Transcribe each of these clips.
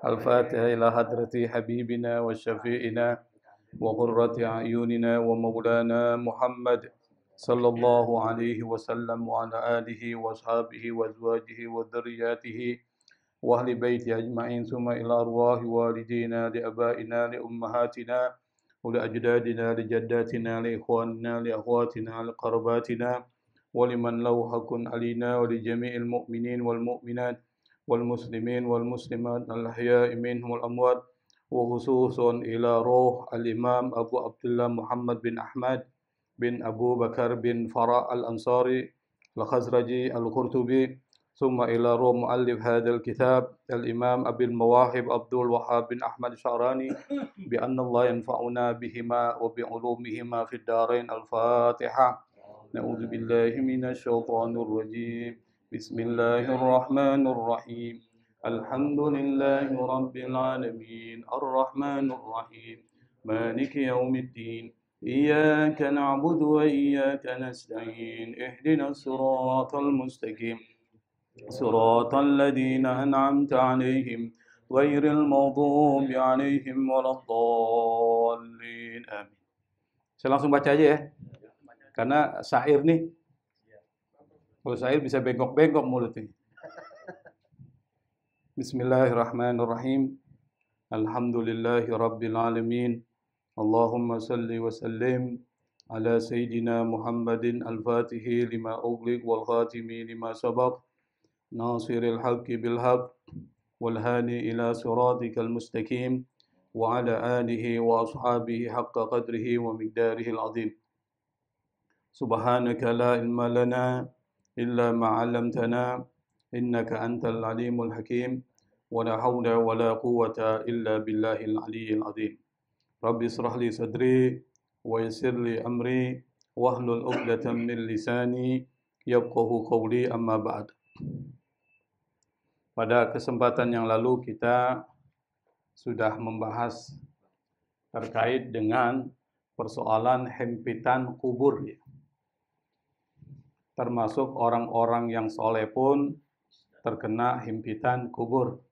الفاتحة إلى حضرة حبيبنا وشفيعنا وقرة أعيننا ومولانا محمد صلى الله عليه وسلم وعلى آله وأصحابه وأزواجه وذرياته وأهل بيته أجمعين ثم إلى أرواح والدينا لآبائنا لأمهاتنا ولأجدادنا لجداتنا لإخواننا لأخواتنا لقرباتنا ولمن له حق علينا ولجميع المؤمنين والمؤمنات والمسلمين والمسلمات الأحياء منهم والأموات وخصوصا إلى روح الإمام أبو عبد الله محمد بن أحمد بن أبو بكر بن فراء الأنصاري الخزرجي القرطبي ثم إلى روح مؤلف هذا الكتاب الإمام أبي المواهب عبد الوهاب بن أحمد الشعراني بأن الله ينفعنا بهما وبعلومهما في الدارين. الفاتحة. نعوذ بالله من الشيطان الرجيم. بسم الله الرحمن الرحيم. الحمد لله رب العالمين الرحمن الرحيم مالك يوم الدين إياك نعبد وإياك نستعين اهدنا الصراط المستقيم صراط الذين أنعمت عليهم غير المغضوب عليهم ولا الضالين آمين. Saya langsung baca aja ya, karena syair nih, kalau syair bisa bengkok-bengkok mulutnya. Bismillahirrahmanirrahim. Alhamdulillahi Rabbil Alamin. Allahumma salli wa sallim ala Sayyidina Muhammadin al-Fatihi lima ughliq wal khatimi lima sabaq nasiril haqqi bil haqq wal hadi ila siratikal mustaqim wa ala alihi wa ashabihi haqqa qadrihi wa miqdarihi al-azim. Subhanaka la ilma lana illa ma 'allamtana innaka antal alimul hakim wa la hawla wa la quwwata illa billahil aliyyil azim. Rabbi israh li sadri wa yassir li amri wahlul 'uqdatam min lisani yafqahu qawli amma ba'd. Pada kesempatan yang lalu kita sudah membahas terkait dengan persoalan himpitan kubur, termasuk orang-orang yang soleh pun terkena himpitan kubur,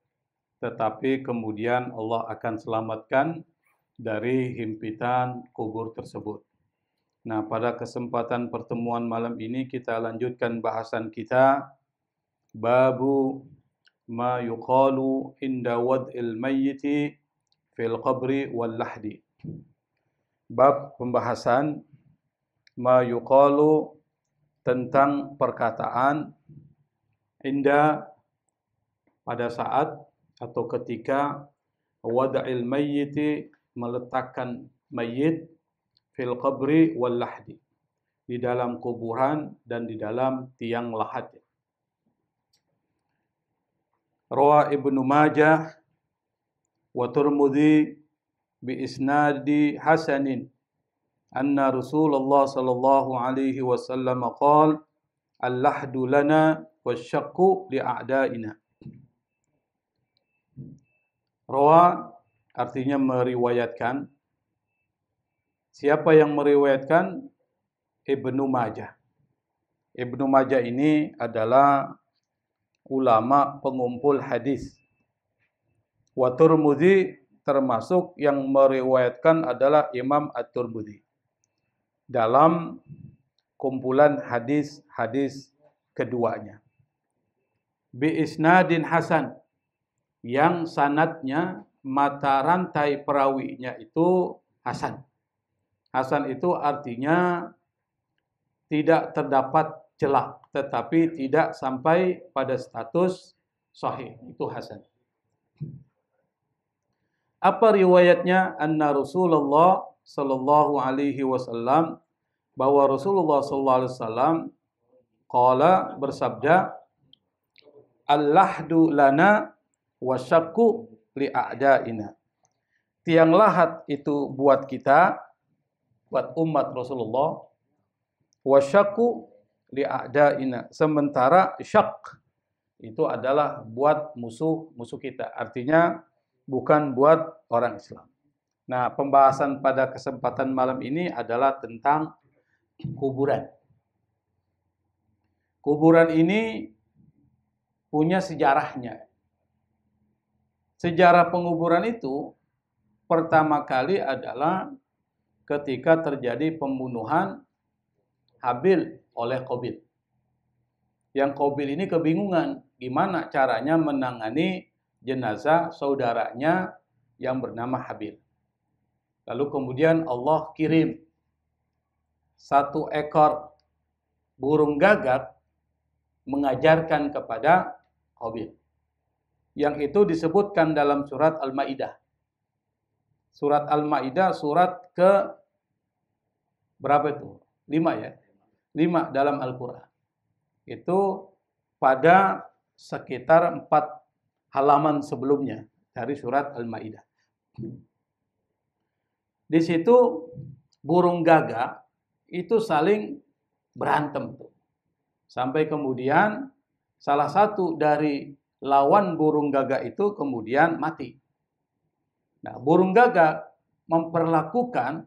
tetapi kemudian Allah akan selamatkan dari himpitan kubur tersebut. Nah, pada kesempatan pertemuan malam ini kita lanjutkan bahasan kita, babu ma yuqalu inda wad'il mayyiti fil qabri wal lahdi. Bab pembahasan ma yuqalu, tentang perkataan inda, pada saat atau ketika wad'il mayyiti, meletakkan mayit, fil qabri wal lahdi, di dalam kuburan dan di dalam tiang lahat. Rawa Ibnu Majah wa Tirmidzi bi isnadi hasanin anna Rasulullah sallallahu alaihi wasallam qala al-lahdu lana wasyaqqu li a'daina. Rawa artinya meriwayatkan. Siapa yang meriwayatkan? Ibnu Majah. Ibnu Majah ini adalah ulama pengumpul hadis. Wa Tirmidzi, termasuk yang meriwayatkan adalah Imam At-Tirmidzi dalam kumpulan hadis-hadis keduanya. Bi isnadin hasan, yang sanadnya, mata rantai perawinya itu hasan. Hasan itu artinya tidak terdapat celah, tetapi tidak sampai pada status sahih, itu hasan. Apa riwayatnya? Anna Rasulullah sallallahu alaihi wasallam, bahwa Rasulullah sallallahu alaihi wasallam qala, bersabda, al-lahdu lana wasyaqqu li a'daina. Tiang lahat itu buat kita, buat umat Rasulullah, wasyaqqu li a'daina, sementara syak itu adalah buat musuh-musuh kita, artinya bukan buat orang Islam. Nah, pembahasan pada kesempatan malam ini adalah tentang kuburan. Kuburan ini punya sejarahnya. Sejarah penguburan itu pertama kali adalah ketika terjadi pembunuhan Habil oleh Qabil. Yang Qabil ini kebingungan gimana caranya menangani jenazah saudaranya yang bernama Habil. Lalu kemudian Allah kirim satu ekor burung gagak mengajarkan kepada Qabil. Yang itu disebutkan dalam surat Al-Maidah. Surat Al-Maidah surat ke berapa itu? 5 ya. 5 dalam Al-Quran. Itu pada sekitar 4 halaman sebelumnya dari surat Al-Maidah. Di situ burung gagak itu saling berantem tuh. Sampai kemudian salah satu dari lawan burung gagak itu kemudian mati. Nah, burung gagak memperlakukan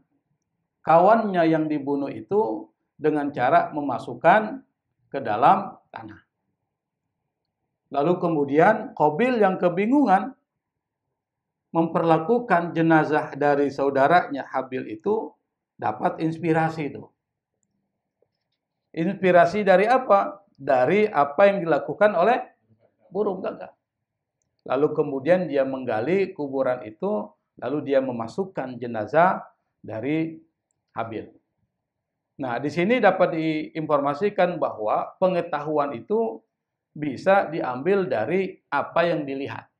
kawannya yang dibunuh itu dengan cara memasukkan ke dalam tanah. Lalu kemudian Qabil yang kebingungan memperlakukan jenazah dari saudaranya Habil itu dapat inspirasi itu. Inspirasi dari apa? Dari apa yang dilakukan oleh burung gagak. Lalu kemudian dia menggali kuburan itu, lalu dia memasukkan jenazah dari Habil. Nah, di sini dapat diinformasikan bahwa pengetahuan itu bisa diambil dari apa yang dilihat.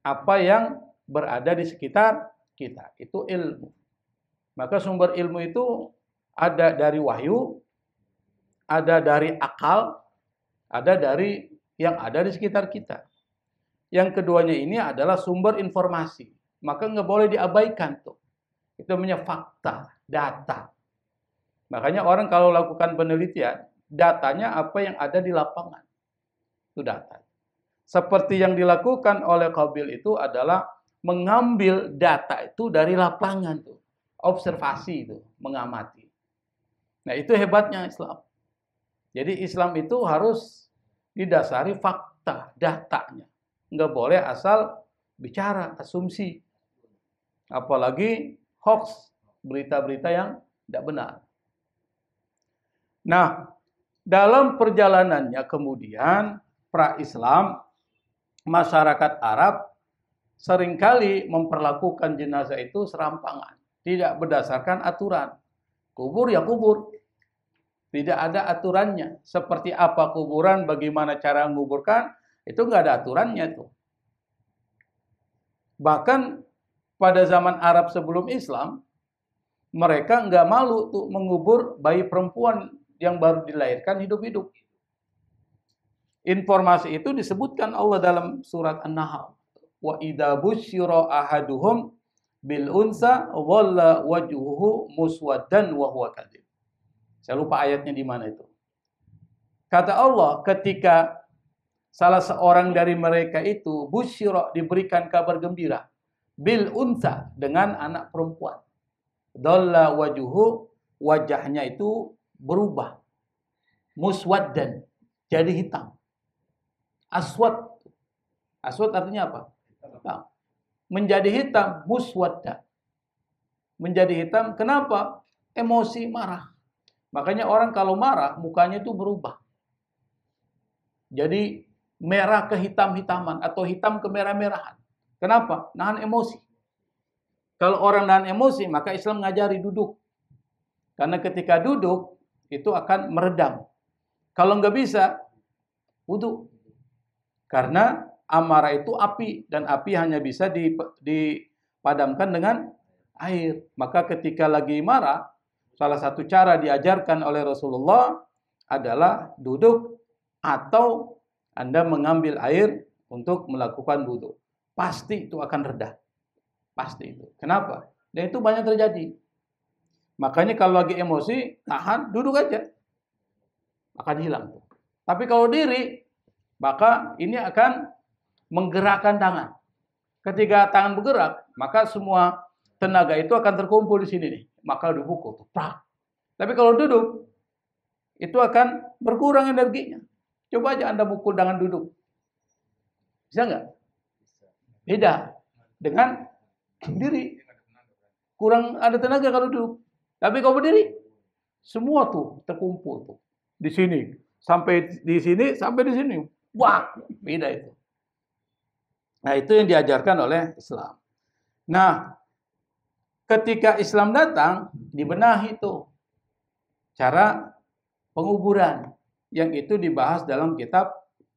Apa yang berada di sekitar kita, itu ilmu. Maka sumber ilmu itu ada dari wahyu, ada dari akal, ada dari yang ada di sekitar kita. Yang keduanya ini adalah sumber informasi. Maka nggak boleh diabaikan tuh. Itu namanya fakta, data. Makanya orang kalau lakukan penelitian, datanya apa yang ada di lapangan. Itu data. Seperti yang dilakukan oleh Qabil itu adalah mengambil data itu dari lapangan tuh. Observasi itu, mengamati. Nah, itu hebatnya Islam. Jadi Islam itu harus didasari fakta, datanya. Nggak boleh asal bicara, asumsi. Apalagi hoax, berita-berita yang tidak benar. Nah, dalam perjalanannya kemudian pra-Islam, masyarakat Arab seringkali memperlakukan jenazah itu serampangan. Tidak berdasarkan aturan. Kubur ya kubur. Tidak ada aturannya. Seperti apa kuburan, bagaimana cara menguburkan, itu nggak ada aturannya tuh. Bahkan pada zaman Arab sebelum Islam, mereka nggak malu tuh mengubur bayi perempuan yang baru dilahirkan hidup-hidup. Informasi itu disebutkan Allah dalam surat An-Nahl. Wa idza busyira ahaduhum bil unsa dhalla wajhuhu muswaddan wa huwa kadzib. Saya lupa ayatnya di mana itu. Kata Allah, ketika salah seorang dari mereka itu busyira, diberikan kabar gembira, bil unsa, dengan anak perempuan. Dhalla wajhuhu, wajahnya itu berubah. Muswaddan, jadi hitam. Aswad. Aswad artinya apa? Hitam. Menjadi hitam, muswaddan. Menjadi hitam, kenapa? Emosi, marah. Makanya orang kalau marah, mukanya itu berubah. Jadi merah ke hitam-hitaman atau hitam ke merah-merahan. Kenapa? Nahan emosi. Kalau orang nahan emosi, maka Islam mengajari duduk. Karena ketika duduk, itu akan meredam. Kalau nggak bisa, wudhu. Karena amarah itu api, dan api hanya bisa dipadamkan dengan air. Maka ketika lagi marah, salah satu cara diajarkan oleh Rasulullah adalah duduk atau Anda mengambil air untuk melakukan wudhu. Pasti itu akan reda. Pasti itu. Kenapa? Dan itu banyak terjadi. Makanya kalau lagi emosi, tahan, duduk aja. Akan hilang. Tapi kalau diri, maka ini akan menggerakkan tangan. Ketika tangan bergerak, maka semua tenaga itu akan terkumpul di sini nih. Maka dipukul. Tapi kalau duduk, itu akan berkurang energinya. Coba aja Anda pukul dengan duduk. Bisa nggak? Beda dengan berdiri. Kurang ada tenaga kalau duduk. Tapi kalau berdiri, semua tuh terkumpul tuh di sini sampai di sini sampai di sini. Wah, beda itu. Nah, itu yang diajarkan oleh Islam. Nah, ketika Islam datang, dibenahi tuh cara penguburan yang itu dibahas dalam kitab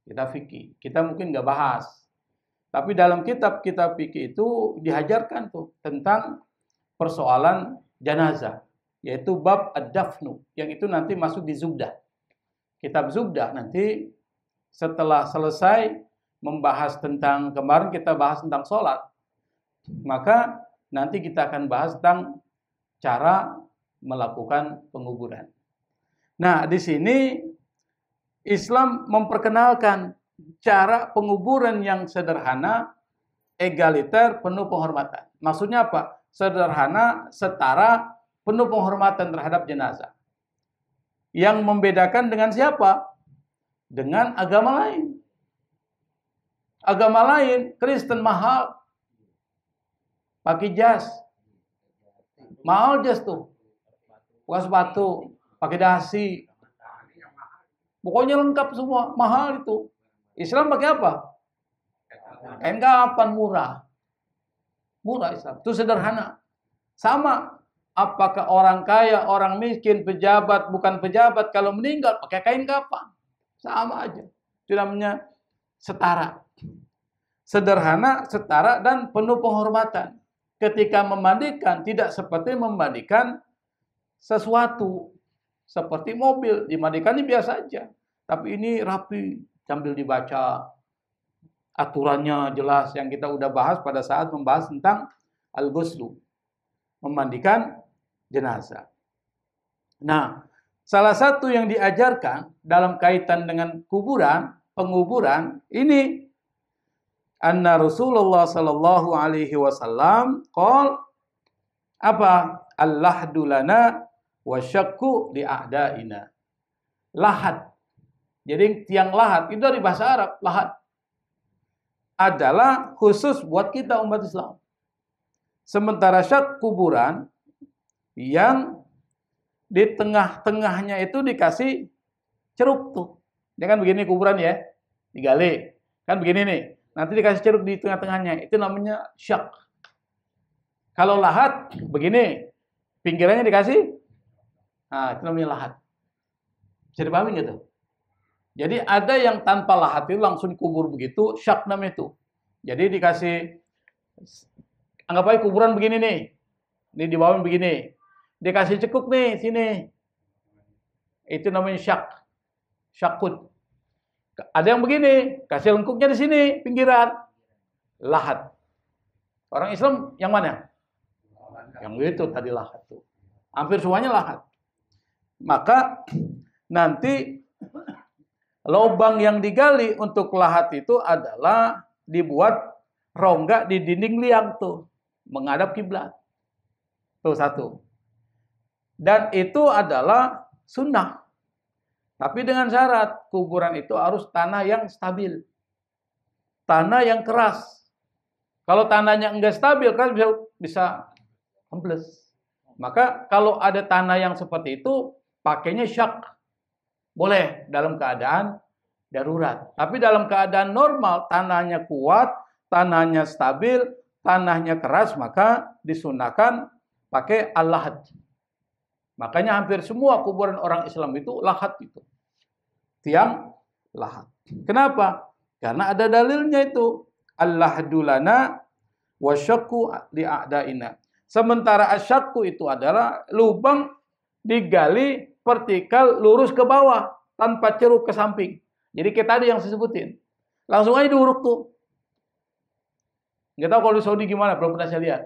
fikih. Kita mungkin nggak bahas, tapi dalam kitab fikih itu diajarkan tuh tentang persoalan jenazah, yaitu bab ad-dafnu, yang itu nanti masuk di Zubdah. Kitab Zubdah nanti setelah selesai membahas tentang, kemarin kita bahas tentang sholat, maka nanti kita akan bahas tentang cara melakukan penguburan. Nah, di sini Islam memperkenalkan cara penguburan yang sederhana, egaliter, penuh penghormatan. Maksudnya apa? Sederhana, setara, penuh penghormatan terhadap jenazah. Yang membedakan dengan siapa? Dengan agama lain. Agama lain, Kristen mahal, pakai jas, mahal jas tuh, pakai sepatu, pakai dasi, pokoknya lengkap semua, mahal itu. Islam pakai apa? Kain kapan, murah, murah Islam, itu sederhana. Sama, apakah orang kaya, orang miskin, pejabat, bukan pejabat, kalau meninggal pakai kain kapan, sama aja. Itu namanya setara. Sederhana, setara, dan penuh penghormatan. Ketika memandikan, tidak seperti memandikan sesuatu. Seperti mobil, dimandikan ini biasa aja. Tapi ini rapi, sambil dibaca. Aturannya jelas, yang kita udah bahas pada saat membahas tentang al-ghuslu. Memandikan jenazah. Nah, salah satu yang diajarkan dalam kaitan dengan kuburan, penguburan, ini anna Rasulullah sallallahu alaihi wasallam qol apa? Al-lahdu lana wa syakku li a'daina. Lahat. Jadi tiang lahat itu dari bahasa Arab, lahat. Adalah khusus buat kita umat Islam. Sementara syak kuburan yang di tengah-tengahnya itu dikasih ceruk tuh. Dia kan begini kuburan ya, digali. Kan begini nih. Nanti dikasih ceruk di tengah-tengahnya. Itu namanya syak. Kalau lahat, begini. Pinggirannya dikasih. Nah, itu namanya lahat. Bisa dipahami nggak tuh? Jadi ada yang tanpa lahat itu langsung dikubur begitu, syak namanya itu. Jadi dikasih, anggap aja kuburan begini nih. Ini di bawah begini. Dikasih cekuk nih, sini. Itu namanya syak. Syakut. Ada yang begini, kasih lengkuknya di sini, pinggiran. Lahat. Orang Islam yang mana? Yang itu tadi lahat tuh. Hampir semuanya lahat. Maka nanti lubang yang digali untuk lahat itu adalah dibuat rongga di dinding liang tuh, menghadap kiblat. Tuh satu. Dan itu adalah sunnah. Tapi dengan syarat, kuburan itu harus tanah yang stabil. Tanah yang keras. Kalau tanahnya enggak stabil, kan bisa ambles. Maka kalau ada tanah yang seperti itu, pakainya syak. Boleh dalam keadaan darurat. Tapi dalam keadaan normal, tanahnya kuat, tanahnya stabil, tanahnya keras, maka disunahkan pakai al-lahad. Makanya hampir semua kuburan orang Islam itu lahat itu. Tiang lahat. Kenapa? Karena ada dalilnya itu. Al-lahdu lana wa syakku li a'daina. Sementara asyakku itu adalah lubang digali vertikal lurus ke bawah tanpa ceruk ke samping. Jadi kita tadi yang saya sebutin. Langsung aja diuruk tuh. Nggak tahu kalau di Saudi gimana, belum pernah saya lihat.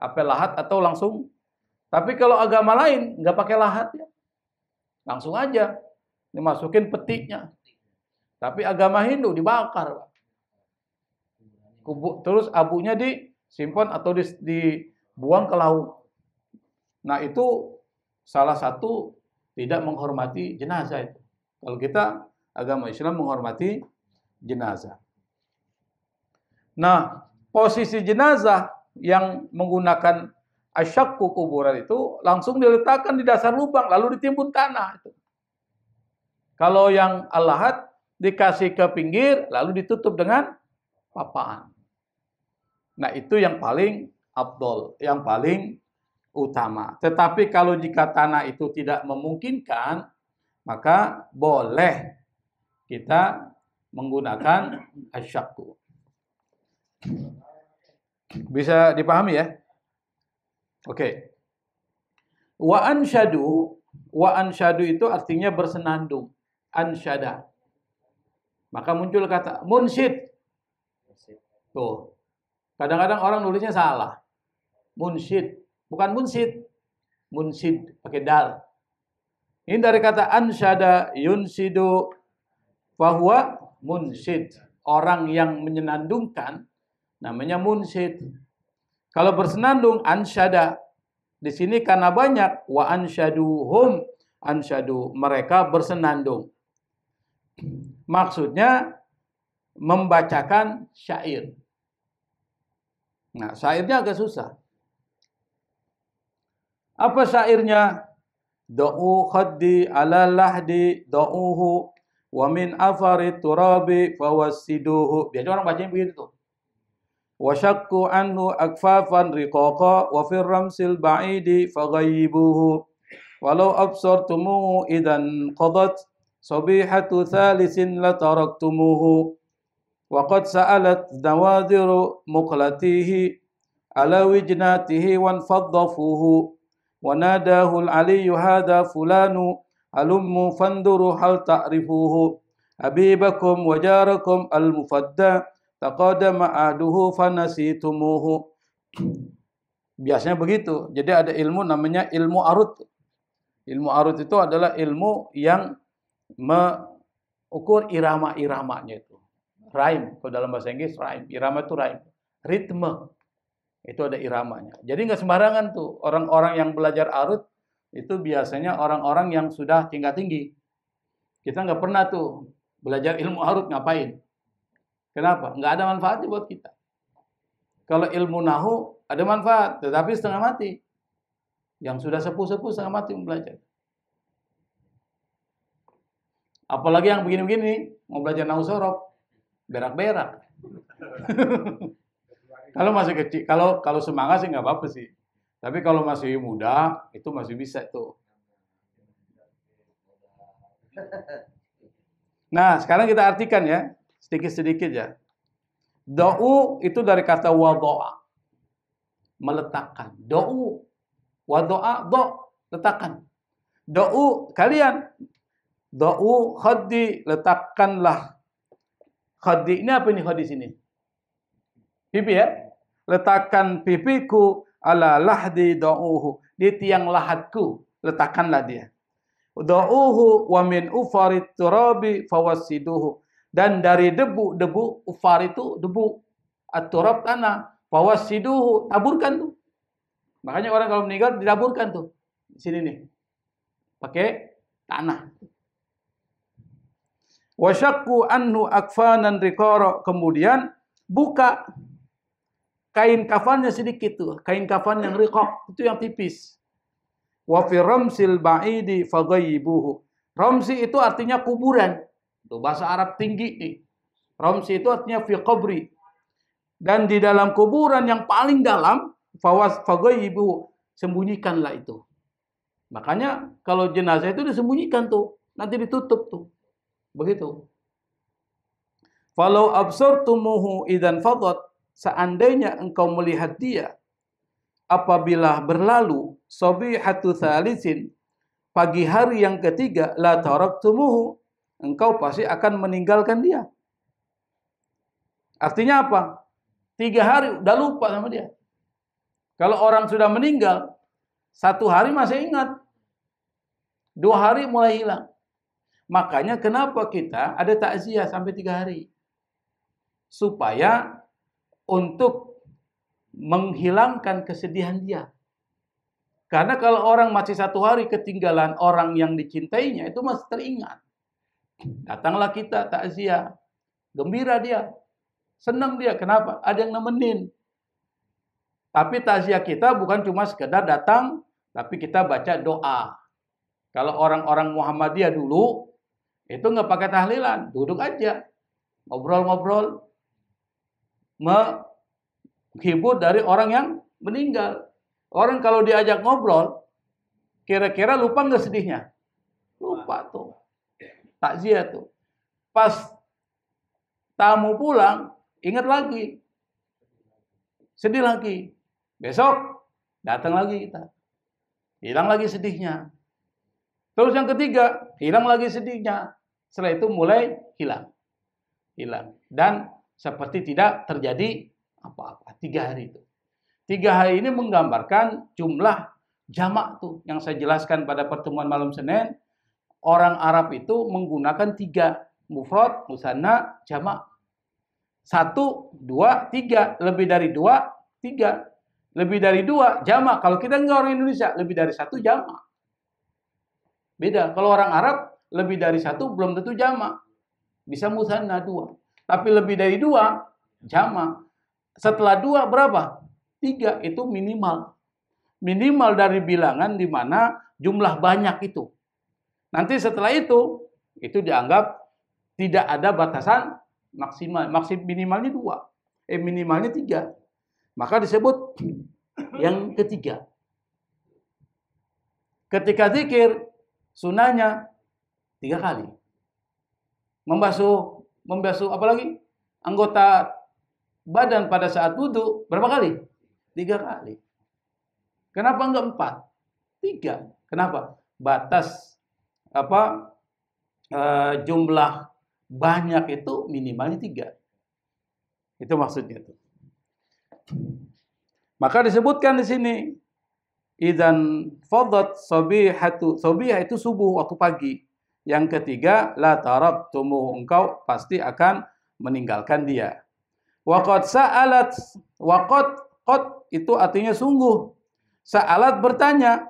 Apa lahat atau langsung. Tapi kalau agama lain nggak pakai lahat ya. Langsung aja dimasukin petiknya. Tapi agama Hindu dibakar. Terus abunya disimpan atau dibuang ke laut. Nah, itu salah satu tidak menghormati jenazah itu. Kalau kita agama Islam menghormati jenazah. Nah, posisi jenazah yang menggunakan asyakku kuburan itu langsung diletakkan di dasar lubang lalu ditimbun tanah itu. Kalau yang al-lahad dikasih ke pinggir lalu ditutup dengan papaan. Nah, itu yang paling afdol, yang paling utama. Tetapi kalau jika tanah itu tidak memungkinkan, maka boleh kita menggunakan asyakku. Bisa dipahami ya? Oke. Wa ansyadu itu artinya bersenandung. Ansyada. Maka muncul kata munsyid. Tuh. Kadang-kadang orang nulisnya salah. Munsyid, bukan munsyid. Munsyid pakai dal. Ini dari kata ansyada yunsidu fahuwa munsyid. Orang yang menyenandungkan namanya munsyid. Kalau bersenandung ansyada. Di sini karena banyak wa ansyaduhum, ansyadu mereka bersenandung. Maksudnya membacakan syair. Nah, syairnya agak susah. Apa syairnya? Da'u khaddi ala lahdi da'uhu wa min afari turabi fawassiduhu. Biasanya orang bacanya begitu tuh. Wa syakku anhu akfafan riqaqa wa fir ramsil ba'idi faghayyibuhu walau absartumuhu idan qadat sabihatu thalisin la taraktumuhu wa qad sa'alat nawadiru muqlatihi ala wijnatihi wan faddafuhu wa nadahu al-aliyyu hadha fulanu alummu fanduru hal ta'rifuhu habibakum wa jarakum al-mufadda taqadama aduhu fanasitumuhu. Biasanya begitu. Jadi ada ilmu namanya ilmu arut. Ilmu arut itu adalah ilmu yang mengukur irama-iramanya itu. Rhyme, kalau dalam bahasa Inggris rhyme. Irama itu rhyme. Ritme. Itu ada iramanya. Jadi nggak sembarangan tuh. Orang-orang yang belajar arut itu biasanya orang-orang yang sudah tingkat tinggi. Kita nggak pernah tuh belajar ilmu arut ngapain. Kenapa? Nggak ada manfaatnya buat kita. Kalau ilmu nahu ada manfaat, tetapi setengah mati. Yang sudah sepuh-sepuh setengah mati belajar. Apalagi yang begini-begini, mau belajar nahu sorok, berak-berak. Kalau masih kecil, kalau semangat sih nggak apa-apa sih. Tapi kalau masih muda, itu masih bisa tuh. Nah, sekarang kita artikan ya. Sedikit-sedikit ya. Do'u itu dari kata wado'a. Meletakkan. Do'u. Wado'a, do'. Letakkan. Do'u, kalian. Do'u khaddi, letakkanlah. Khaddi, ini apa ini khaddi sini? Pipi ya. Letakkan pipiku ala lahdi do'uhu. Di tiang lahatku. Letakkanlah dia. Do'uhu wa min ufarit turabi fawassiduhu. Dan dari debu ufar itu debu, at-turab tanah, fawassiduhu, taburkan tuh. Makanya orang kalau meninggal ditaburkan tuh. Di sini nih. Pakai tanah. Wa syakku anhu akfanan riqara, kemudian buka kain kafannya sedikit tuh, kain kafan yang riqaq, itu yang tipis. Wa fi ramsil ba'idi faghayyibuhu. Ramsi itu artinya kuburan. Itu bahasa Arab tinggi nih. Ramsi itu artinya fi qabri. Dan di dalam kuburan yang paling dalam, faghayyibuhu, sembunyikanlah itu. Makanya kalau jenazah itu disembunyikan tuh, nanti ditutup tuh. Begitu. Falau absartumuhu idan fadat, seandainya engkau melihat dia apabila berlalu sabihatu thalitsin, pagi hari yang ketiga, la taraktumuhu, engkau pasti akan meninggalkan dia. Artinya apa? 3 hari udah lupa sama dia. Kalau orang sudah meninggal, 1 hari masih ingat, 2 hari mulai hilang. Makanya kenapa kita ada takziah sampai 3 hari? Supaya untuk menghilangkan kesedihan dia. Karena kalau orang masih 1 hari ketinggalan orang yang dicintainya, itu masih teringat. Datanglah kita takziah, gembira dia. Senang dia. Kenapa? Ada yang nemenin. Tapi takziah kita bukan cuma sekedar datang, tapi kita baca doa. Kalau orang-orang Muhammadiyah dulu, itu nggak pakai tahlilan, duduk aja. Ngobrol-ngobrol. Menghibur dari orang yang meninggal. Orang kalau diajak ngobrol, kira-kira lupa nggak sedihnya? Lupa tuh. Takziah tuh. Pas tamu pulang, ingat lagi. Sedih lagi. Besok, datang lagi kita. Hilang lagi sedihnya. Terus yang ketiga, hilang lagi sedihnya. Setelah itu mulai hilang. Dan seperti tidak terjadi apa-apa. 3 hari itu. 3 hari ini menggambarkan jumlah jamak tuh. Yang saya jelaskan pada pertemuan malam Senin. Orang Arab itu menggunakan 3. Mufrad, musanna, jamak. 1, 2, 3. Lebih dari 2, 3. Lebih dari 2, jamak. Kalau kita enggak orang Indonesia, lebih dari 1 jamak. Beda. Kalau orang Arab, lebih dari 1 belum tentu jamak. Bisa musanna 2. Tapi lebih dari 2, jamak. Setelah 2, berapa? 3. Itu minimal. Minimal dari bilangan di mana jumlah banyak itu. Nanti setelah itu dianggap tidak ada batasan maksimal. Minimalnya 2. Minimalnya 3. Maka disebut yang ketiga. Ketika zikir, sunahnya 3 kali. Membasuh apa lagi? Anggota badan pada saat wudhu, berapa kali? 3 kali. Kenapa enggak 4? 3. Kenapa? Batas jumlah banyak itu minimalnya 3. Itu maksudnya itu. Maka disebutkan di sini idzan fadat sabihatu. Sabihah itu subuh waktu pagi. Yang ketiga la tarabtumu, engkau pasti akan meninggalkan dia. Wa qad sa'alat, wa qad itu artinya sungguh. Sa'alat bertanya,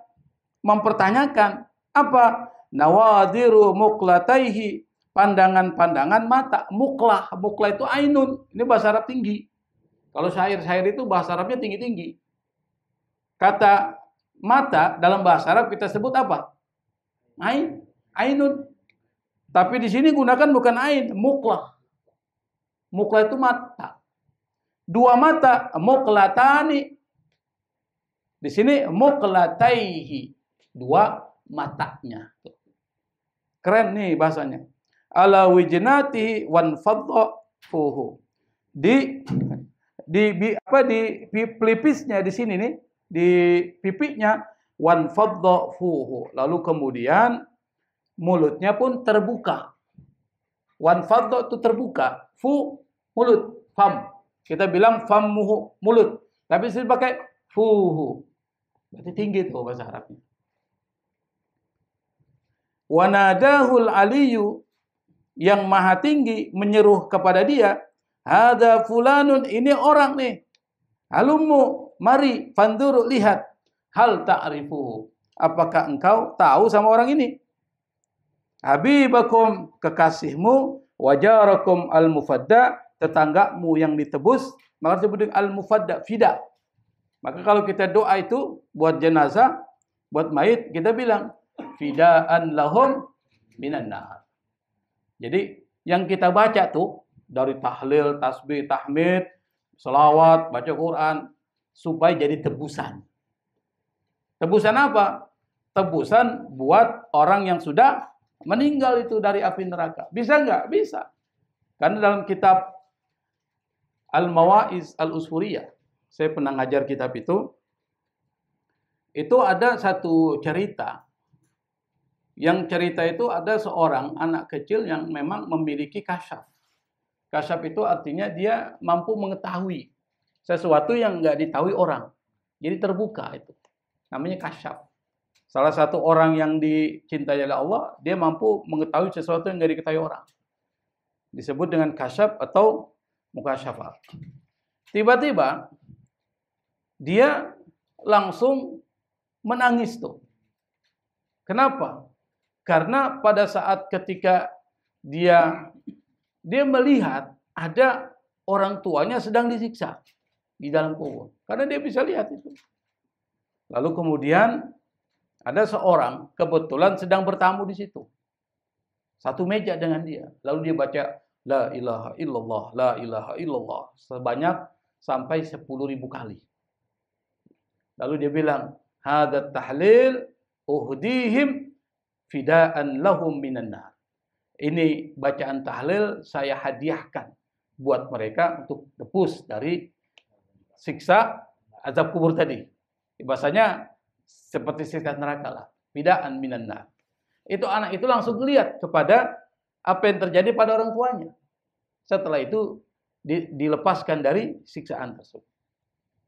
mempertanyakan apa? Nawadiru muqlataihi, pandangan-pandangan mata. Muqlah itu ainun. Ini bahasa Arab tinggi. Kalau syair-syair itu bahasa Arabnya tinggi-tinggi. Kata mata dalam bahasa Arab kita sebut apa? Ainun. Tapi di sini gunakan bukan ain, muqlah. Muqlah itu mata. 2 mata, muqlatani. Di sini muqlataihi. 2 matanya. Keren nih bahasanya. Ala wijnatihi wan fadha fuhu. Di pelipisnya di sini nih, di pipinya wan fadha fuhu. Lalu kemudian mulutnya pun terbuka. Wan fadha itu terbuka, fu mulut, fam. Kita bilang famuhu mulut, tapi sini pakai fuhu. Berarti tinggi tuh bahasa Arabnya. Wanadahul aliyu, yang maha tinggi menyeru kepada dia, hada fulanun, ini orang nih. Halummu, mari, fanduru, lihat. Hal ta'rifuhu, apakah engkau tahu sama orang ini? Habibakum, kekasihmu, wajarakum al-mufadda, tetanggamu yang ditebus, maka disebut al-mufadda, fida. Maka kalau kita doa itu buat jenazah, buat mayit, kita bilang fidaan lahum minan nar. Jadi yang kita baca tuh dari tahlil, tasbih, tahmid, selawat, baca Quran supaya jadi tebusan. Tebusan apa? Tebusan buat orang yang sudah meninggal itu dari api neraka. Bisa nggak? Bisa. Karena dalam kitab Al-Mawa'iz Al-Usfuriyah, saya pernah ngajar kitab itu ada satu cerita. Yang cerita itu ada seorang anak kecil yang memang memiliki kasyaf. Kasyaf itu artinya dia mampu mengetahui sesuatu yang nggak diketahui orang. Jadi terbuka itu. Namanya kasyaf. Salah satu orang yang dicintai oleh Allah, dia mampu mengetahui sesuatu yang nggak diketahui orang. Disebut dengan kasyaf atau mukasyafah. Tiba-tiba dia langsung menangis tuh. Kenapa? Karena pada saat ketika dia melihat ada orang tuanya sedang disiksa di dalam kubur. Karena dia bisa lihat itu. Lalu kemudian ada seorang kebetulan sedang bertamu di situ. Satu meja dengan dia. Lalu dia baca La ilaha illallah, la ilaha illallah sebanyak sampai 10.000 kali. Lalu dia bilang, hadat tahlil uhdihim fida'an lahum minan nar. Ini bacaan tahlil saya hadiahkan buat mereka untuk tebus dari siksa azab kubur tadi. Bahasanya seperti siksa neraka lah. Fida'an minan nar. Itu anak itu langsung lihat kepada apa yang terjadi pada orang tuanya. Setelah itu dilepaskan dari siksaan tersebut.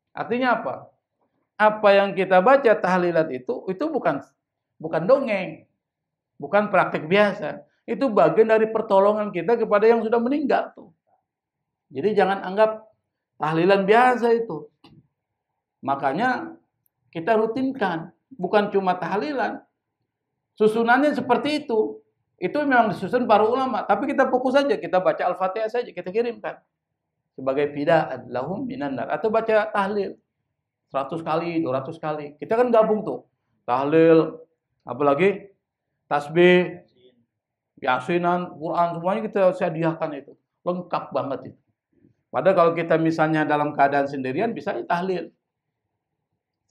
Artinya apa? Apa yang kita baca tahlilat itu bukan dongeng, bukan praktek biasa. Itu bagian dari pertolongan kita kepada yang sudah meninggal tuh. Jadi jangan anggap tahlilan biasa itu. Makanya kita rutinkan, bukan cuma tahlilan. Susunannya seperti itu. Itu memang disusun para ulama, tapi kita fokus saja, kita baca Al-Fatihah saja, kita kirimkan sebagai fida'an lahum minan nar, atau baca tahlil 100 kali, 200 kali. Kita kan gabung tuh. Tahlil, apalagi tasbih, yasinan, Quran, semuanya kita sediakan itu. Lengkap banget itu. Padahal kalau kita misalnya dalam keadaan sendirian, bisa tahlil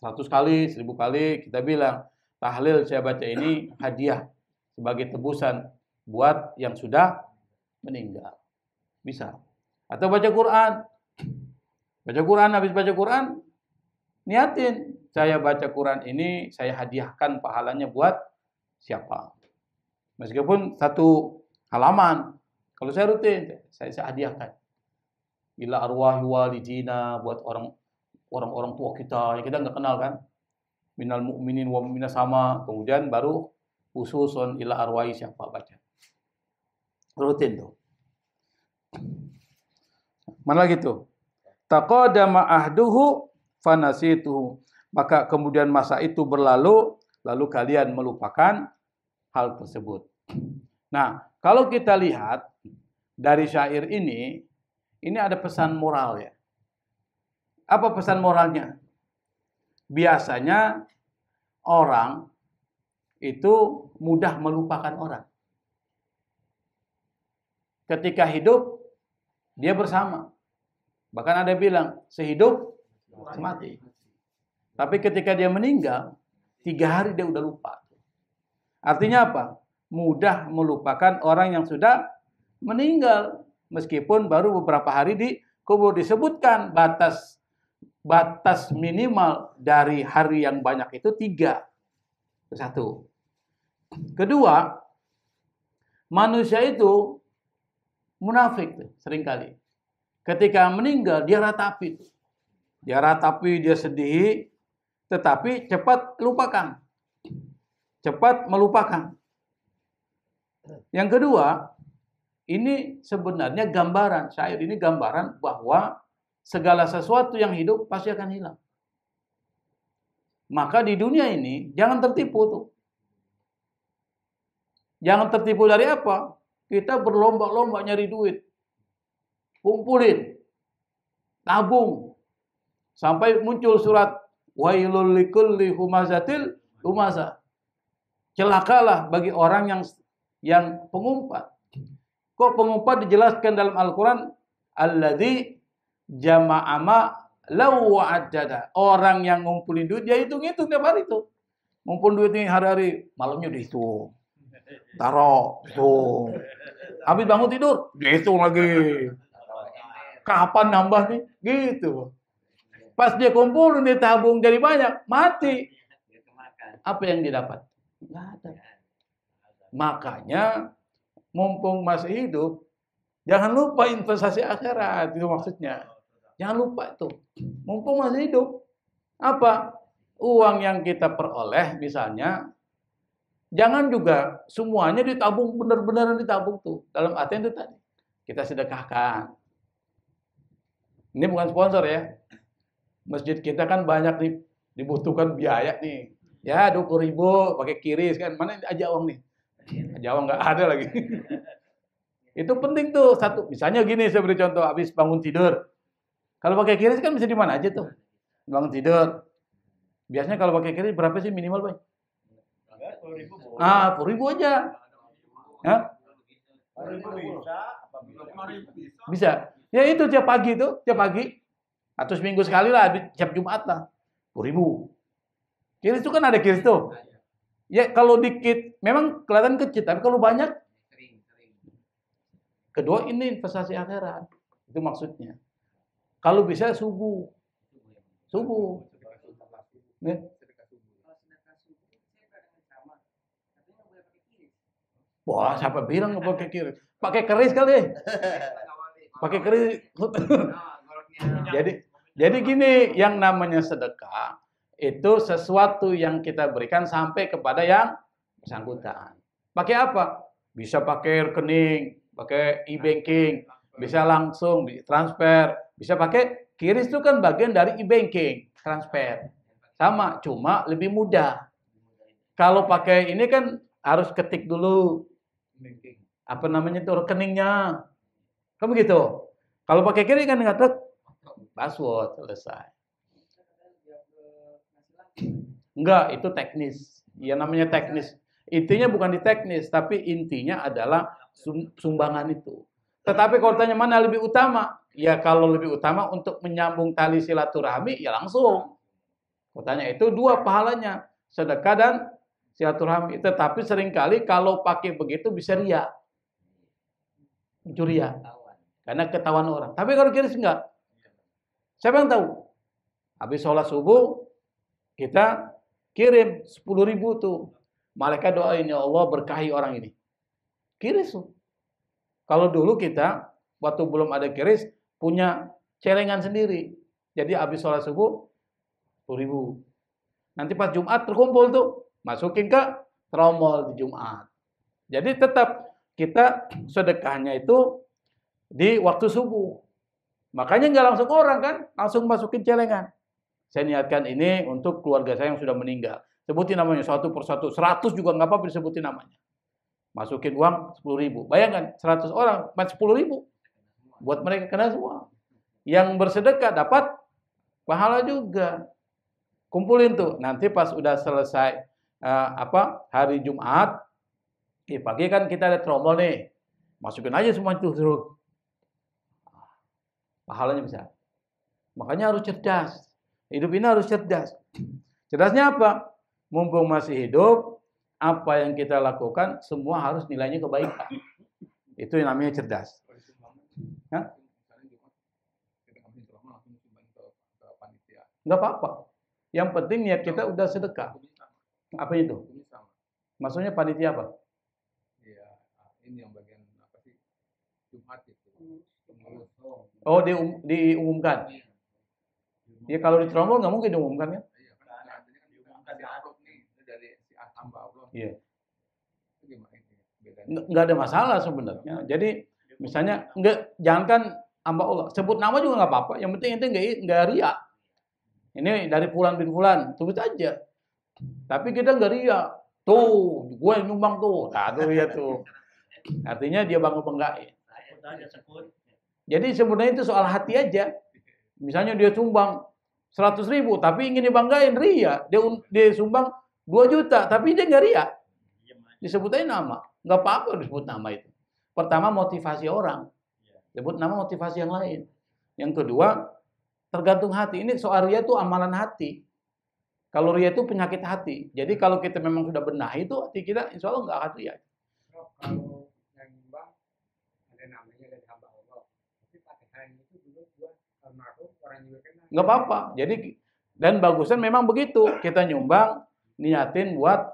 100 kali, 1000 kali, kita bilang, tahlil saya baca ini hadiah sebagai tebusan buat yang sudah meninggal. Bisa. Atau baca Quran. Baca Quran, habis baca Quran, niatin. Saya baca Quran ini, saya hadiahkan pahalanya buat siapa. Meskipun satu halaman. Kalau saya rutin, saya hadiahkan. Ila arwahi walidina, buat orang-orang tua kita, yang kita nggak kenal kan. Minal mu'minin wa mu'minat sama. Kemudian baru khususun ila arwahi siapa baca. Rutin tuh. Mana lagi tuh? Taqadama ahduhu fanasituhu. Maka kemudian masa itu berlalu, lalu kalian melupakan hal tersebut. Nah, kalau kita lihat dari syair ini ada pesan moral ya. Apa pesan moralnya? Biasanya orang itu mudah melupakan orang. Ketika hidup, dia bersama. Bahkan ada bilang, sehidup, semati. Tapi ketika dia meninggal, 3 hari dia udah lupa. Artinya apa? Mudah melupakan orang yang sudah meninggal. Meskipun baru beberapa hari dikubur. Disebutkan batas minimal dari hari yang banyak itu 3. Satu. Kedua, manusia itu munafik seringkali. Ketika meninggal, dia ratapi. Dia ratapi, dia sedih, tetapi cepat lupakan. Cepat melupakan. Yang kedua, ini sebenarnya gambaran, syair ini gambaran bahwa segala sesuatu yang hidup pasti akan hilang. Maka di dunia ini, jangan tertipu tuh. Jangan tertipu dari apa? Kita berlomba-lomba nyari duit. Kumpulin. Tabung. Sampai muncul surat wailul likulli humazatil lumazah. Celakalah bagi orang yang pengumpat. Kok pengumpat dijelaskan dalam Al-Quran? Alladzi jama'ama law wa'adada. Orang yang ngumpulin duit, dia hitung-hitung tiap hari itu. Ngumpulin duit ini hari-hari, malamnya dihitung. Taruh, tuh. Habis bangun tidur, dihitung lagi. Kapan nambah nih? Gitu. Pas dia kumpulin, dia tabung jadi banyak, mati. Apa yang didapat? Nggak ada. Makanya, mumpung masih hidup, jangan lupa investasi akhirat. Itu maksudnya. Jangan lupa itu. Mumpung masih hidup. Apa? Uang yang kita peroleh misalnya, jangan juga semuanya ditabung, benar-benar ditabung tuh. Dalam artian itu tadi. Kita sedekahkan. Ini bukan sponsor ya. Masjid kita kan banyak nih, dibutuhkan biaya nih. Ya 20.000 pakai kiris kan. Mana aja uang nih? Aja uang nggak ada lagi. Itu penting tuh satu. Misalnya gini, saya beri contoh habis bangun tidur. Kalau pakai kiris kan bisa di mana aja tuh. Bangun tidur. Biasanya kalau pakai kiris berapa sih minimal, Pak? 10.000 aja. Hah? Bisa. Ya itu tiap pagi atau seminggu sekali lah, tiap Jumat lah. 10.000. Kiris itu kan ada kiris tuh. Ya kalau dikit memang kelihatan kecil, tapi kalau banyak, kedua ini investasi akhirat. Itu maksudnya. Kalau bisa subuh. Ya. Wah, siapa bilang nggak pakai kiris? Pakai keris kali. Pakai keris. Jadi gini, yang namanya sedekah itu sesuatu yang kita berikan sampai kepada yang bersangkutan. Pakai apa? Bisa pakai rekening, pakai e-banking, bisa langsung transfer, bisa pakai kiris itu kan bagian dari e-banking, transfer. Sama, cuma lebih mudah. Kalau pakai ini kan harus ketik dulu apa namanya itu rekeningnya. Kan begitu. Kalau pakai kiris kan ngetik password, selesai. Enggak, itu teknis. Ya namanya teknis. Intinya bukan di teknis, tapi intinya adalah sumbangan itu. Tetapi kalau tanya mana lebih utama? Ya kalau lebih utama untuk menyambung tali silaturahmi, ya langsung. Katanya itu dua pahalanya, sedekah dan silaturahmi. Tetapi seringkali kalau pakai begitu bisa ria. Mencuri ya. Karena ketahuan orang. Tapi kalau kiris enggak. Siapa yang tahu? Habis sholat subuh, kita kirim 10.000 tuh. Malaikat doain, ya Allah berkahi orang ini. Kiris tuh. Kalau dulu kita, waktu belum ada kiris, punya celengan sendiri. Jadi habis sholat subuh, 10.000. Nanti pas Jumat terkumpul tuh, masukin ke tromol di Jumat. Jadi tetap kita sedekahnya itu di waktu subuh. Makanya nggak langsung orang kan, langsung masukin celengan. Saya niatkan ini untuk keluarga saya yang sudah meninggal. Sebutin namanya satu persatu, 100 juga nggak apa-apa disebutin namanya. Masukin uang 10.000. Bayangkan 100 orang, 10.000. Buat mereka kena semua. Yang bersedekah dapat pahala juga. Kumpulin tuh. Nanti pas udah selesai hari Jumat, pagi kan kita ada tromol nih. Masukin aja semua itu suruh. Pahalanya besar. Makanya harus cerdas. Hidup ini harus cerdas. Cerdasnya apa? Mumpung masih hidup, apa yang kita lakukan semua harus nilainya kebaikan. Itu yang namanya cerdas. Hah? Nggak apa-apa. Yang penting niat kita udah sedekah. Apa itu? Maksudnya panitia apa? Iya, ini yang bagian apa sih? Jumat itu. Oh, diumumkan. Ya kalau di trombol nggak mungkin diumumkan ya. Iya, kan artinya kan diumumkan di amplop nih dari si hamba Allah. Iya. Itu gimana ini? Bedanya? Nggak ada masalah sebenarnya. Jadi misalnya jangankan hamba Allah, sebut nama juga nggak apa-apa. Yang penting itu nggak ria. Ini dari Fulan bin Fulan, sebut aja. Tapi kita nggak ria. Tuh, gue yang nyumbang tuh. Nah, tuh ria tuh. Artinya dia banggain. Jadi sebenarnya itu soal hati aja. Misalnya dia sumbang 100.000, tapi ingin dibanggain, ria. Dia sumbang 2 juta, tapi dia nggak ria. Disebut aja nama. Nggak apa-apa disebut nama itu. Pertama, motivasi orang. Sebut nama motivasi yang lain. Yang kedua, tergantung hati. Ini soal ria itu amalan hati. Kalau ria itu penyakit hati. Jadi kalau kita memang sudah benahi itu, hati kita insya Allah nggak akan ria. Kalau yang nyumbang, ada namanya dari hamba Allah. Tapi Fatihah itu dulu buat almarhum orang juga kena. Nggak apa-apa. Jadi dan bagusan memang begitu. Kita nyumbang, niatin buat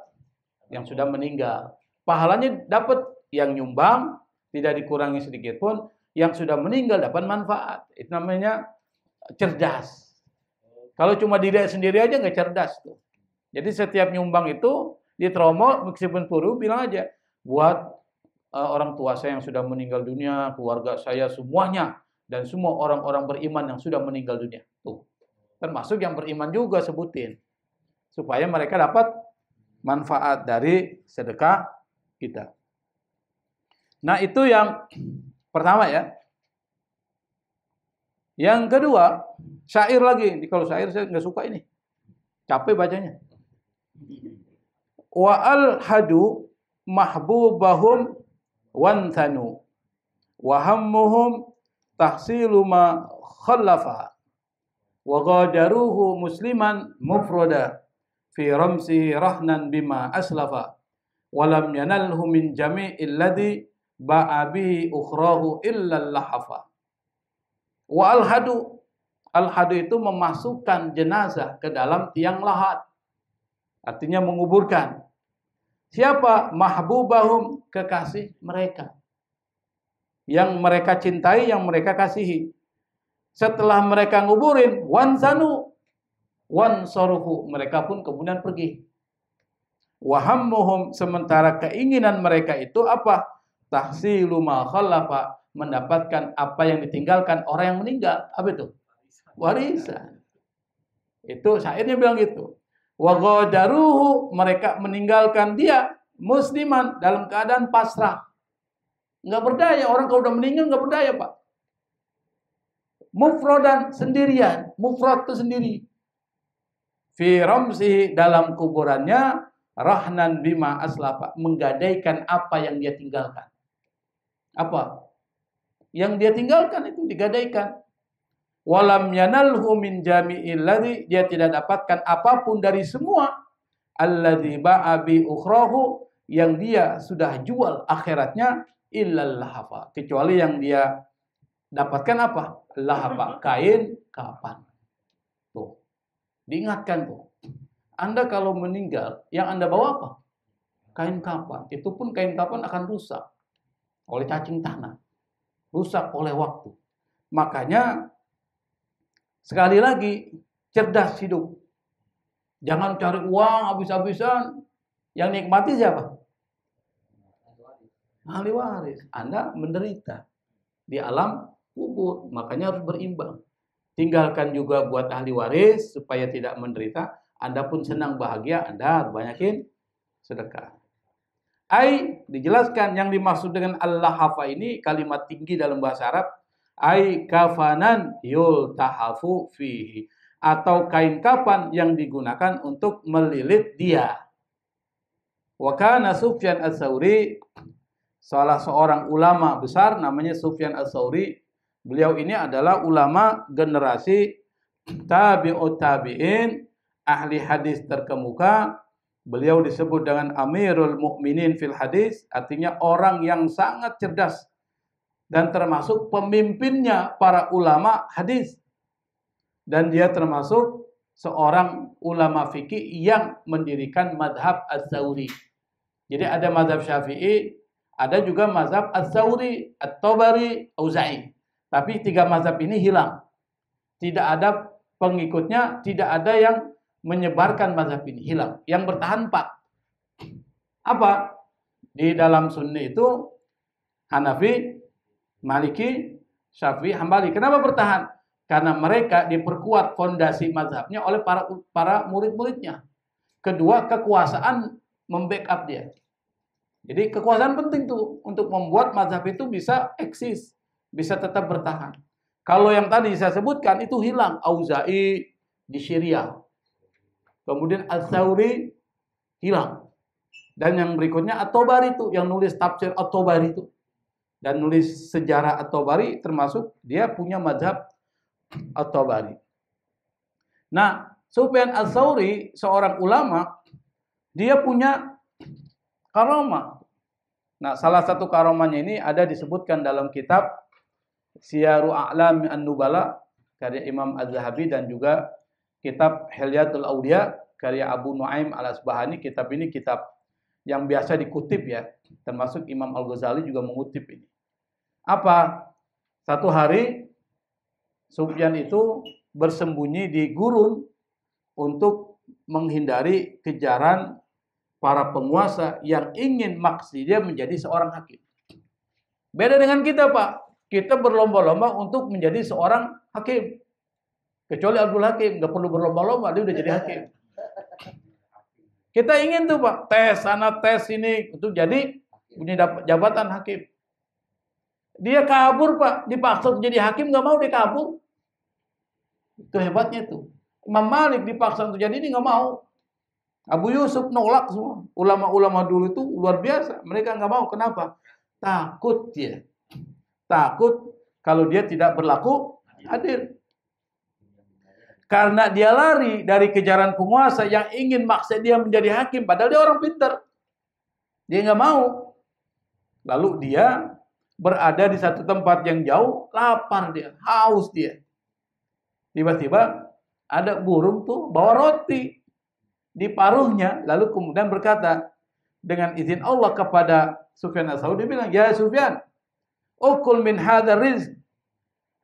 yang sudah meninggal. Pahalanya dapat yang nyumbang, tidak dikurangi sedikit pun. Yang sudah meninggal dapat manfaat. Itu namanya cerdas. Kalau cuma diri sendiri aja nggak cerdas tuh. Jadi setiap nyumbang itu di tromol meskipun puru bilang aja buat orang tua saya yang sudah meninggal dunia, keluarga saya semuanya dan semua orang-orang beriman yang sudah meninggal dunia. Tuh. Termasuk yang beriman juga sebutin. Supaya mereka dapat manfaat dari sedekah kita. Nah, itu yang pertama ya. Yang kedua, syair lagi. Kalau syair saya nggak suka ini. Capek bacanya. Wa al-hadu mahbubahum wantanu wa hammuhum tahsilu ma khallafa wa ghadaruhu musliman mufrada fi ramsihi rahnan bima aslafa wa lam yanalhu min jami'il ladzi ba'a bihi ukhrahu illa lahafa. Wa al-hadu, al-hadu itu memasukkan jenazah ke dalam tiang lahat, artinya menguburkan. Siapa? Mahbubahum, kekasih mereka, yang mereka cintai, yang mereka kasihi. Setelah mereka nguburin, wansanu, wansaruhu, mereka pun kemudian pergi. Wahammuhum, sementara keinginan mereka itu apa? Tahsilu ma khallafa, mendapatkan apa yang ditinggalkan orang yang meninggal. Apa itu? Warisan. Itu syairnya bilang gitu. Wa ghadaruhu, mereka meninggalkan dia musliman dalam keadaan pasrah. Enggak berdaya, orang kalau udah meninggal enggak berdaya, Pak. Mufradan, sendirian. Mufrad itu sendiri. Fi ramsihi, dalam kuburannya, rahnan bima aslafa, menggadaikan apa yang dia tinggalkan. Apa? Yang dia tinggalkan itu digadaikan. Walam yanalhu min jami'il ladzi, dia tidak dapatkan apapun dari semua alladzi ba'a bi ukhrahu, yang dia sudah jual akhiratnya, illal lahafa, kecuali yang dia dapatkan apa? Lahafa, kain kapan. Tuh. Diingatkan tuh. Anda kalau meninggal, yang Anda bawa apa? Kain kapan. Itu pun kain kapan akan rusak oleh cacing tanah, rusak oleh waktu. Makanya sekali lagi, cerdas hidup. Jangan cari uang habis-habisan. Yang nikmati siapa? Ahli waris. Anda menderita di alam kubur. Makanya harus berimbang. Tinggalkan juga buat ahli waris supaya tidak menderita. Anda pun senang bahagia, Anda harus banyakin sedekah. Ai, dijelaskan yang dimaksud dengan al-lahafa ini kalimat tinggi dalam bahasa Arab. Ai kafanan yultahafu fihi, atau kain kapan yang digunakan untuk melilit dia. Wa kana Sufyan Ats-Tsauri, salah seorang ulama besar namanya Sufyan Ats-Tsauri. Beliau ini adalah ulama generasi tabi'ut tabi'in, ahli hadis terkemuka. Beliau disebut dengan Amirul Mukminin fil hadis, artinya orang yang sangat cerdas dan termasuk pemimpinnya para ulama hadis. Dan dia termasuk seorang ulama fikih yang mendirikan mazhab Ats-Tsauri. Jadi ada mazhab Syafi'i, ada juga mazhab Ats-Tsauri, At-Tabari, Auza'i. Tapi tiga mazhab ini hilang. Tidak ada pengikutnya, tidak ada yang menyebarkan mazhab ini, hilang. Yang bertahan 4. Apa? Di dalam Sunni itu Hanafi, Maliki, Syafi'i, Hambali. Kenapa bertahan? Karena mereka diperkuat fondasi mazhabnya oleh para murid-muridnya. Kedua, kekuasaan membackup dia. Jadi kekuasaan penting tuh untuk membuat mazhab itu bisa eksis, bisa tetap bertahan. Kalau yang tadi saya sebutkan itu hilang. Auza'i di Syria. Kemudian Ats-Tsauri hilang. Dan yang berikutnya At-Tabari itu, yang nulis tafsir At-Tabari itu. Dan nulis sejarah At-Tabari, termasuk dia punya mazhab At-Tabari. Nah, Sufyan Ats-Tsauri, seorang ulama, dia punya karamah. Nah, salah satu karamahnya ini ada disebutkan dalam kitab Syiaru A'lam An-Nubala, karya Imam Az-Zahabi, dan juga kitab Hilyatul Auliya, karya Abu Nuaim Al-Asbahani. Kitab ini kitab yang biasa dikutip ya, termasuk Imam Al-Ghazali juga mengutip ini. Apa? Satu hari Sufyan itu bersembunyi di gurun untuk menghindari kejaran para penguasa yang ingin maksudnya menjadi seorang hakim. Beda dengan kita, Pak. Kita berlomba-lomba untuk menjadi seorang hakim. Kecuali Abdul Hakim, nggak perlu berlomba-lomba, dia udah jadi hakim. Kita ingin tuh Pak, tes sana tes ini, itu jadi punya jabatan hakim. Dia kabur Pak, dipaksa untuk jadi hakim nggak mau, dia kabur. Itu hebatnya tuh. Imam Malik dipaksa untuk jadi ini nggak mau. Abu Yusuf nolak semua. Ulama-ulama dulu itu luar biasa. Mereka nggak mau. Kenapa? Takut dia. Takut kalau dia tidak berlaku adil. Karena dia lari dari kejaran penguasa yang ingin maksa dia menjadi hakim. Padahal dia orang pintar. Dia nggak mau. Lalu dia berada di satu tempat yang jauh, lapar dia, haus dia. Tiba-tiba ada burung tuh bawa roti di paruhnya, lalu kemudian berkata dengan izin Allah kepada Sufyan Ats-Tsauri, dia bilang, "Ya Sufyan, ukul min hadza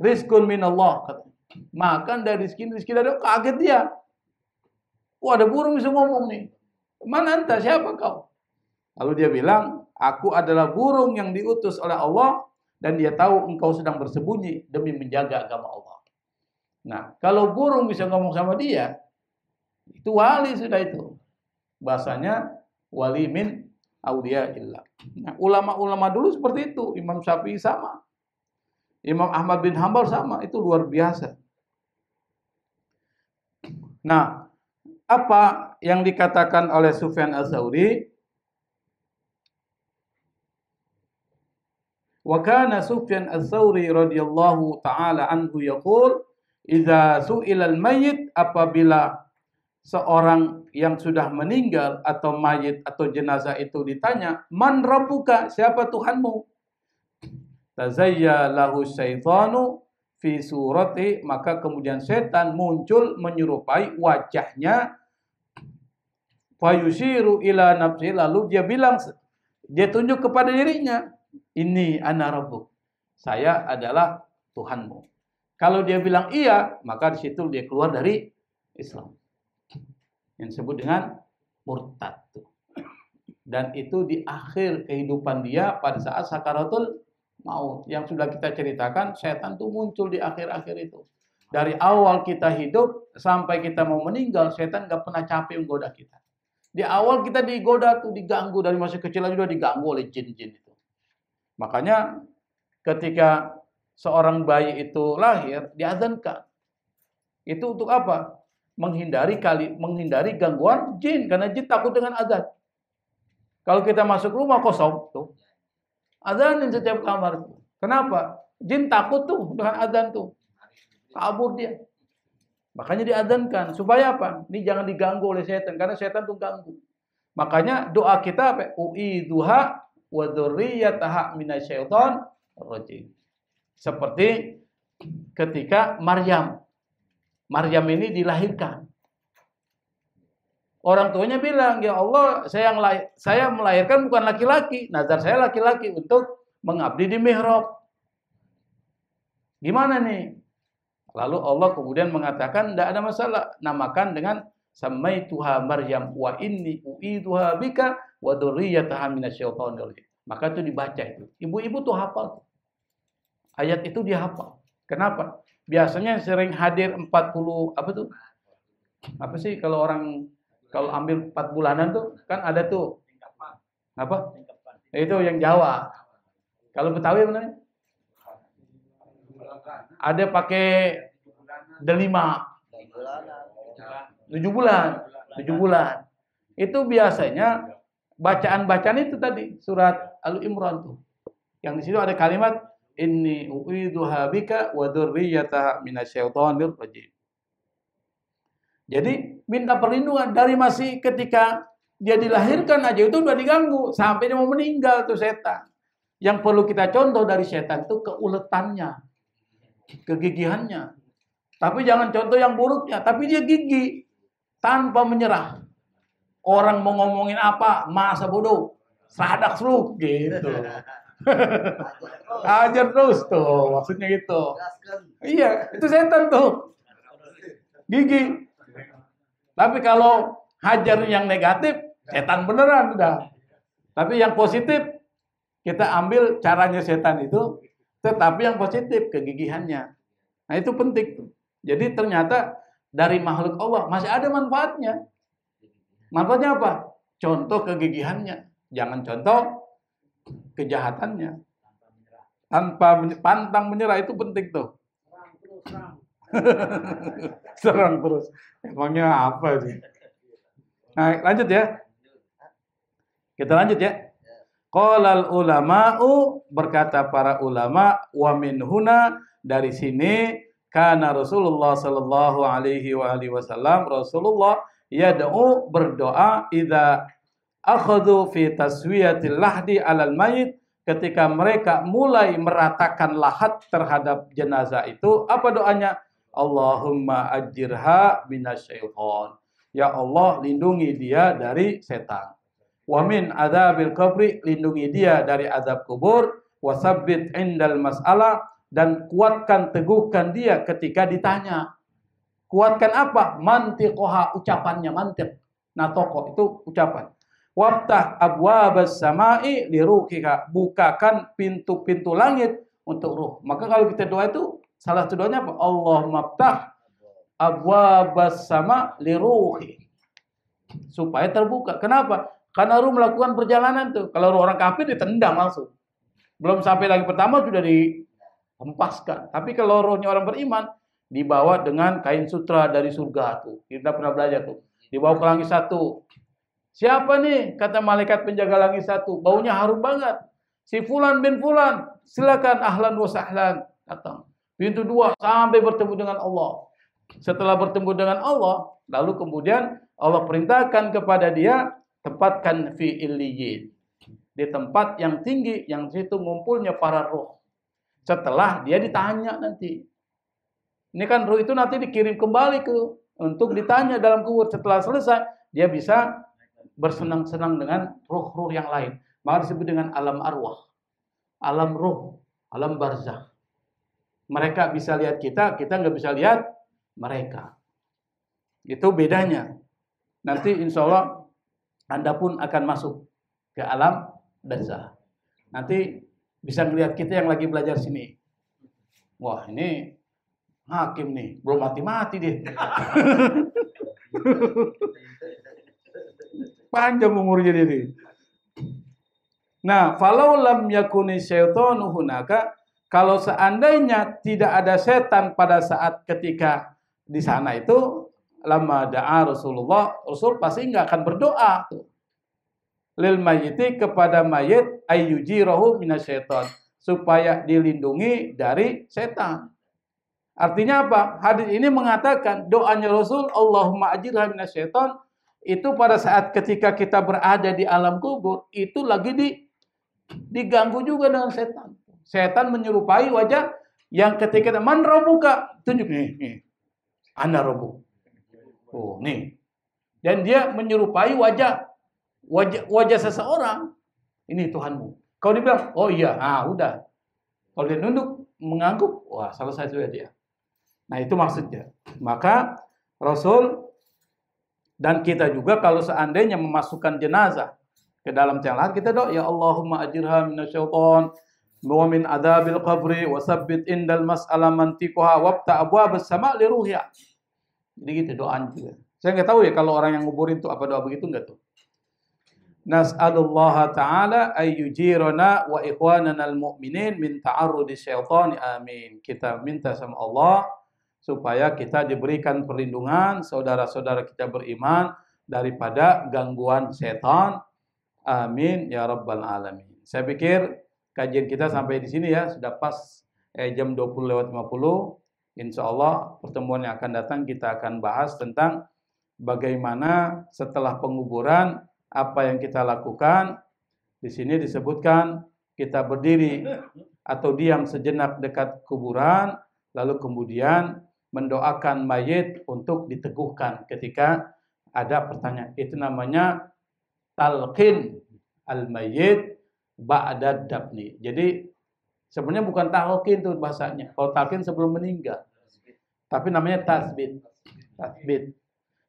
rizqun min Allah." Makan dari rezeki dari Allah. Kaget dia. Wah, ada burung bisa ngomong nih. Mana anta? Siapa kau? Lalu dia bilang, aku adalah burung yang diutus oleh Allah dan dia tahu engkau sedang bersembunyi demi menjaga agama Allah. Nah, kalau burung bisa ngomong sama dia, itu wali sudah itu. Bahasanya wali min auliyaillah. Nah, ulama-ulama dulu seperti itu. Imam Syafi'i sama. Imam Ahmad bin Hanbal sama. Itu luar biasa. Nah, apa yang dikatakan oleh Sufyan Ats-Tsauri? Wa kana Sufyan Ats-Tsauri radhiyallahu taala anhu yaqul, idza su'ila al-mayyit, apabila seorang yang sudah meninggal atau mayit atau jenazah itu ditanya, man rabbuka, siapa Tuhanmu? Tazayya lahu syaitanu fi surati, maka kemudian setan muncul menyerupai wajahnya, fayushiru ila nafsi, lalu dia bilang, dia tunjuk kepada dirinya, ini ana rabbuk, saya adalah Tuhanmu. Kalau dia bilang iya, maka di situ dia keluar dari Islam. Yang disebut dengan murtad. Dan itu di akhir kehidupan dia pada saat sakaratul maut. Yang sudah kita ceritakan, setan itu muncul di akhir-akhir itu. Dari awal kita hidup sampai kita mau meninggal, setan gak pernah capek menggoda kita. Di awal kita digoda tuh, diganggu, dari masa kecil aja sudah diganggu oleh jin-jin itu. Makanya ketika seorang bayi itu lahir, diazankan. Itu untuk apa? Menghindari gangguan jin, karena jin takut dengan azan. Kalau kita masuk rumah kosong tuh, azanin setiap kamar. Kenapa? Jin takut tuh dengan azan tuh. Kabur dia. Makanya diazankan supaya apa? Ini jangan diganggu oleh setan, karena setan tuh ganggu. Makanya doa kita apa? U'idzuha wa dzurriyyataha minasyaitonir rajim. Seperti ketika Maryam ini dilahirkan. Orang tuanya bilang, ya Allah, saya melahirkan bukan laki-laki. Nazar saya laki-laki untuk mengabdi di mihrab. Gimana nih? Lalu Allah kemudian mengatakan, tidak ada masalah. Namakan dengan Samaituha Maryam wa inni u'idzuha bika wa dzurriyyataha minasyaitonir rajim. Maka itu dibaca itu. Ibu-ibu tuh hafal. Ayat itu dia hafal. Kenapa? Biasanya sering hadir 40 apa tuh? Apa sih kalau ambil 4 bulanan tuh kan ada tuh. Apa? Itu yang Jawa. Kalau Betawi benar? Ada pakai delima. 7 bulan. 7 bulan. Itu biasanya bacaan-bacaan itu tadi surat Al-Imran tuh. Yang di situ ada kalimat inni u'idzuha bika wa dzurriyyataha minasyaitonir rajim. Jadi minta perlindungan dari masih ketika dia dilahirkan aja itu udah diganggu sampai dia mau meninggal tuh setan. Yang perlu kita contoh dari setan itu keuletannya, kegigihannya. Tapi jangan contoh yang buruknya, tapi dia gigih tanpa menyerah. Orang mau ngomongin apa, masa bodoh, sadak seluk gitu. Ajar terus tuh, maksudnya gitu. Iya, itu setan tuh. Gigi. Tapi kalau hajar yang negatif, setan beneran udah. Tapi yang positif, kita ambil caranya setan itu, tetapi yang positif, kegigihannya. Nah itu penting. Jadi ternyata dari makhluk Allah masih ada manfaatnya. Manfaatnya apa? Contoh kegigihannya. Jangan contoh kejahatannya. Tanpa pantang menyerah itu penting tuh. Serang terus, serang. Serang terus. Emangnya apa sih? Nah, lanjut ya. Kita lanjut ya. Qalal ulama'u, berkata para ulama, wa min huna, dari sini kana Rasulullah sallallahu alaihi wasallam, Rasulullah yad'u, berdoa, idza akhadhu fi taswiyatil lahdi 'alal mayit, ketika mereka mulai meratakan lahat terhadap jenazah itu, apa doanya? Allahumma ajirha minasyaiton. Ya Allah, lindungi dia dari setan. Wa min adzabil qabri, lindungi dia dari azab kubur. Wasabbit indal mas'alah, dan kuatkan, teguhkan dia ketika ditanya. Kuatkan apa? Mantiqoha, ucapannya, mantiq. Natoko itu ucapan. Waftah abwabas samai liruhika, bukakan pintu-pintu langit untuk ruh. Maka kalau kita doa itu, salah satu doanya apa? Allahumma ftah abwabas sama liruhi, supaya terbuka. Kenapa? Karena ruh melakukan perjalanan tuh. Kalau orang kafir ditendang langsung. Belum sampai lagi pertama sudah dihempaskan. Tapi kalau rohnya orang beriman, dibawa dengan kain sutra dari surga tuh. Kita pernah belajar tuh. Dibawa ke langit satu. Siapa nih? Kata malaikat penjaga langit satu. Baunya harum banget. Si Fulan bin Fulan. Silakan, ahlan wa sahlan. Datang. Pintu 2 sampai bertemu dengan Allah. Setelah bertemu dengan Allah, lalu kemudian Allah perintahkan kepada dia, tempatkan fi illiyin, di tempat yang tinggi, yang situ ngumpulnya para roh. Setelah dia ditanya nanti. Ini kan roh itu nanti dikirim kembali untuk ditanya dalam kubur. Setelah selesai, dia bisa bersenang-senang dengan roh-roh yang lain. Maka disebut dengan alam arwah, alam roh, alam barzakh. Mereka bisa lihat kita, kita nggak bisa lihat mereka. Itu bedanya. Nanti insya Allah Anda pun akan masuk ke alam barzakh. Nanti bisa melihat kita yang lagi belajar sini. Wah, ini hakim nih, belum mati-mati deh. Panjang umurnya dia. Nah, falau lam yakuni syaitanu hunaka, kalau seandainya tidak ada setan pada saat ketika di sana itu, lama da'a Rasulullah, Rasul pasti nggak akan berdoa tuh. Lil mayyiti, kepada mayit, ayyujirahu minasyaiton, supaya dilindungi dari setan. Artinya apa? Hadis ini mengatakan doanya Rasul, Allahumma ajirha minasyaiton, itu pada saat ketika kita berada di alam kubur, itu lagi diganggu juga dengan setan. Setan menyerupai wajah yang ketika man rabbuka, tunjuk nih. Ana rabbu. Oh, nih. Dan dia menyerupai wajah seseorang. Ini Tuhanmu. Kalau dibilang, oh iya, udah. Kalau dia nunduk, mengangguk, wah, selesai sudah dia. Nah, itu maksudnya. Maka Rasul dan kita juga kalau seandainya memasukkan jenazah ke dalam tiang lahat, kita doa, ya Allahumma ajirha minasyaiton wa min adzabil qabri wa sabbit indal mas'ala mantiqaha wabta abwabas sama' li ruhiha. Jadi gitu doanya juga. Saya nggak tahu ya kalau orang yang nguburin itu apa doa begitu enggak tuh. Nas'alullaha ta'ala ayyujirana wa ikhwanana al-mu'minin min ta'arrudi syaitani, amin. Kita minta sama Allah supaya kita diberikan perlindungan, saudara-saudara kita beriman, daripada gangguan setan. Amin ya rabbal alamin. Saya pikir kajian kita sampai di sini ya, sudah pas jam 20:50. Insya Allah pertemuan yang akan datang kita akan bahas tentang bagaimana setelah penguburan, apa yang kita lakukan. Di sini disebutkan kita berdiri atau diam sejenak dekat kuburan, lalu kemudian mendoakan mayit untuk diteguhkan ketika ada pertanyaan. Itu namanya talqin al-mayyit ba'da dafni. Jadi sebenarnya bukan talqin itu bahasanya. Kalau talqin sebelum meninggal. Tapi namanya tasbit. Tasbit.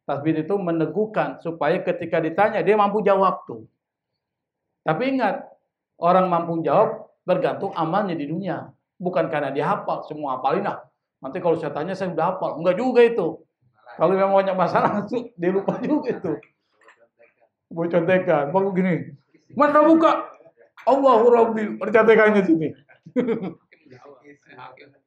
Tasbit itu meneguhkan supaya ketika ditanya dia mampu jawab tuh. Tapi ingat, orang mampu jawab bergantung amalnya di dunia. Bukan karena dia hafal, semua hafalin lah. Nanti kalau saya tanya saya udah hafal. Enggak juga itu. Kalau memang banyak masalah dia lupa juga itu. Mau contekan, bagus gini. Mana buka? Allahu Rabbi, percatekannya sini. Hakim Jawa. Hakim